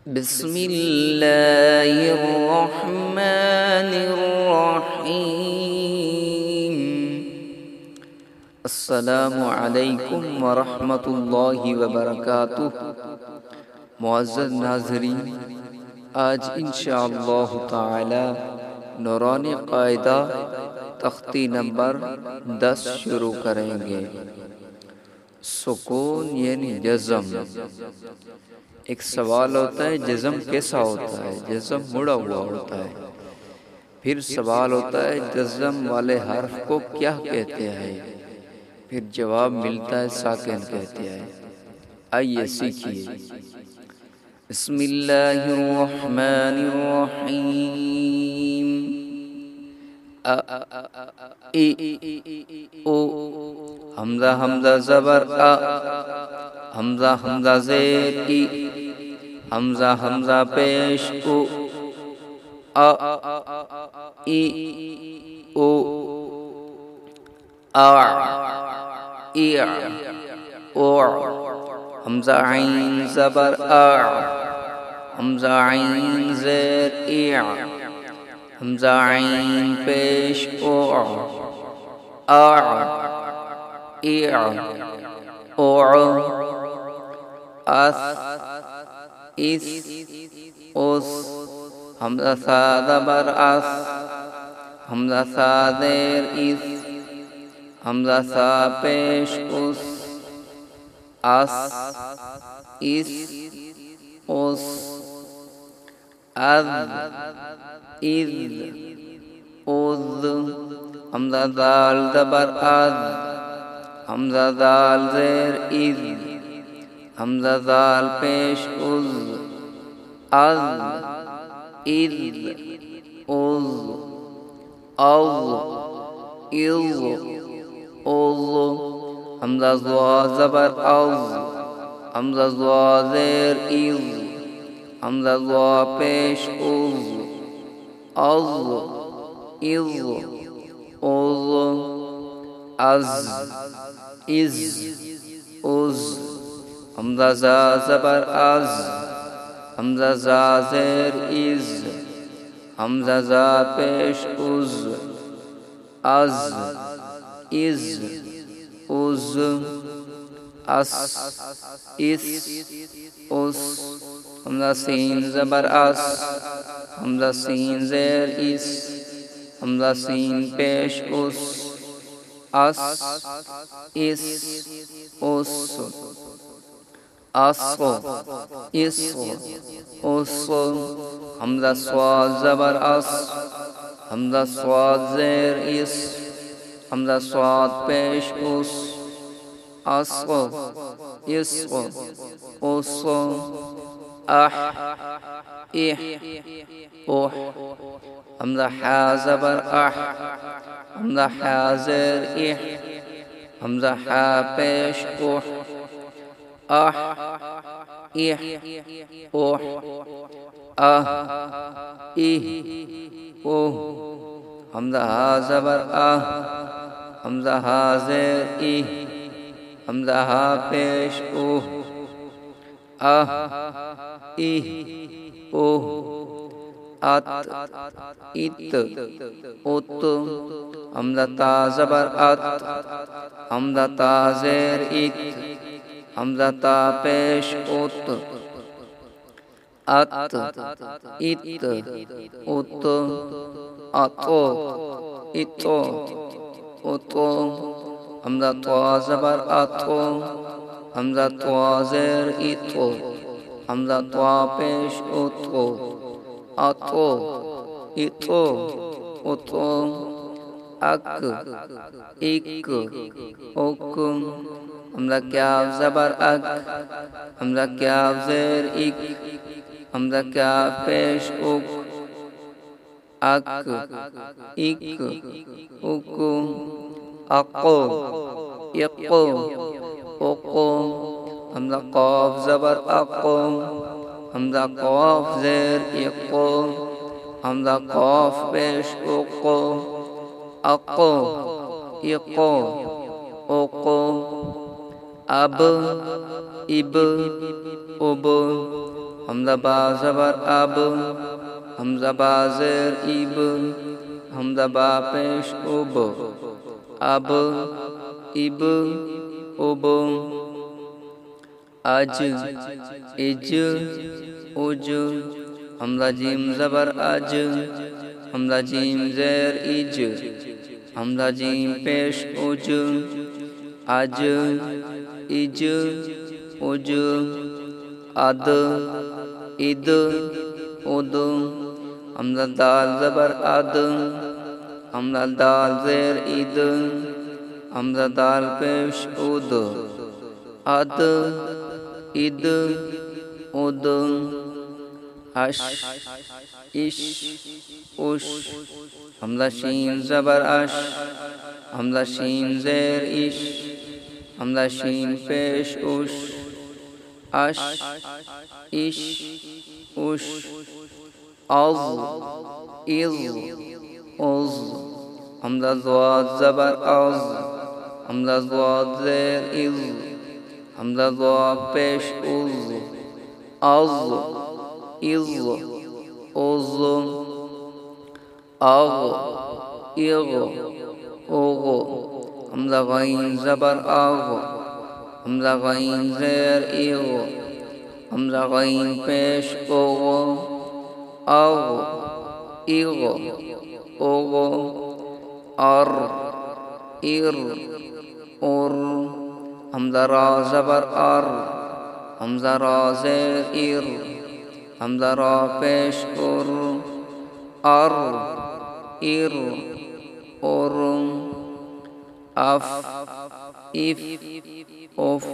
बिस्मिल्लाहिर रहमानिर रहीम। अस्सलामु अलैकुम व रहमतुल्लाहि व बरकातुहू। मुअज़्ज़ज़ नाज़रीन, आज इंशाअल्लाह ताला नूरानी क़ायदा तख्ती नंबर 10 शुरू करेंगे। सुकून यानी जज़म। एक सवाल होता है, जज़म कैसा होता है? जज़म मुड़ा हुआ होता है। फिर सवाल होता है, जज़म वाले हर्फ को क्या कहते हैं? फिर जवाब मिलता है, साकिन कहते हैं। आइए सीखिए। बिस्मिल्लाहिर्रहमानिर्रहीम। अ इ ओ हमजा हमजा ज़बर अ, हमजा हमजा ज़ेर ई, हमजा हमजा पेश उ, अ इ ओ आ इ ओ, हमजा आइन ज़बर आ, हमजा आइन ज़ेर ई, हमजा आइन पेश ओ, आ इ ओ, अस इस उस, हमजा सा ज़बर अस, हमजा सा ज़ेर इस, हमजा सा पेश उस, अस इस उस, अज़ इज़ उज़, हमजा दाल ज़बर अज़, हमजा दाल ज़ेर इज़, हमजा दाल पेश उज़, अज़ इज़ उज़, औज़ इज़ उज़, हमजा ज़ा ज़बर औज़, हमजा ज़ा ज़ेर इज़, हमजा ज़ा पेश उज़, औज़ इज़ उज़, अज़ इज़ उज़, हमजा ज़ा ज़बर अज़, हमजा ज़ा ज़ेर इज़, हमजा ज़ा पेश उज़, अज़ इज़ उज़, अस इस उस, हमजा सीन ज़बर अस, हमजा सीन ज़ेर इस, हमजा सीन पेश उस, अस इस उस, अस इस उस, हमजा स्वाद ज़बर अस, हमजा स्वाद ज़ेर इस, हमजा स्वाद पेश उस, अस इस उस, अह इह उह, हमजा हा ज़बर अह, हमजा हा ज़ेर इह, हमजा हा पेश उह, अह इह उह, अह इह उह, हमजा हा ज़बर अह, हमजा हा ज़ेर इह, हमजा हा पेश उह, अह इह उह, अत इत उत, हमजा ता ज़बर अत, हमजा ता ज़ेर इत, हमजा ता पेश उत, अत इत उत, अतो इतो उतो, हमजा त्वा ज़बर अतो, हमजा त्वा ज़ेर इतो, हमजा त्वा पेश उतो, अतो इतो उतो, अक इक उक, हमजा क्याफ ज़बर अक, हमजा क्याफ ज़ेर इक, हमजा क्याफ पेश उक, अक इक उक, अको इको उको, हमजा क़ाफ ज़बर अको, हमजा क़ाफ ज़ेर इको, हमजा क़ाफ पेश उको, अको इको उको, अब इब उब, हमजा बा ज़बर अब, हमजा बा ज़ेर इब, हमजा बा पेश उब, अब इब उब, अज इज उज, हमजा जीम ज़बर अज, हमजा जीम ज़ेर इज, हमजा जीम पेश उज, अज इज उज, अद इद उद, हमजा दाल ज़बर अद, हमजा दाल ज़ेर इद, हमजा दाल पेश उद, अद इद उद, अश इश उश, हमजा शीन ज़बर अश, हमजा शीन ज़ेर इश, हमजा शीन पेश उश, अश इश उश, अज़ इज़ उज़, हमजा ज़वाद ज़बर अज़, हमजा ज़वाद ज़ेर इज़, हमजा ज़वाद पेश उज़, अज़ इज़ उज़, अग़ इग़ उग़, हमजा गईन ज़बर अग़, हमजा गईन ज़ेर इग़, हमजा गईन पेश उग़, अग़ इग़ उग़, अर इर उर, हमजा रा ज़बर अर, हमजा रा ज़ेर इर, हमजा रा पेश उर, अर इर उर, अफ इफ उफ,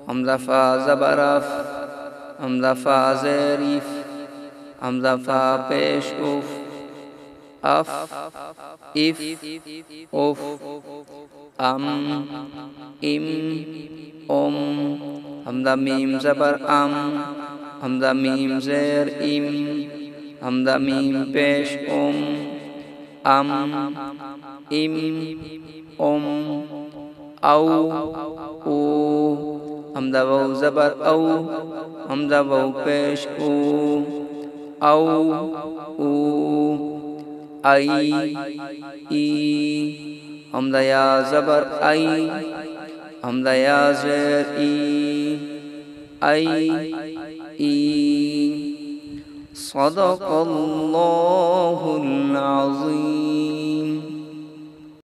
हमजा फा ज़बर अफ, हमजा फा ज़ेर इफ, हमजा फा पेश उफ, अफ इफ उफ, अम इम उम, हमजा मीम ज़बर अम, हमजा मीम ज़ेर इम, हमजा मीम पेश अम इम उम, औ ऊ, हमजा वाव ज़बर औ, हमजा वाव पेश ऊ, औ ऊ, आई ई, हमजा या ज़बर आई, हमजा या ज़ेर ई, आई ई, सदक़ल्लाहुल अज़ीम।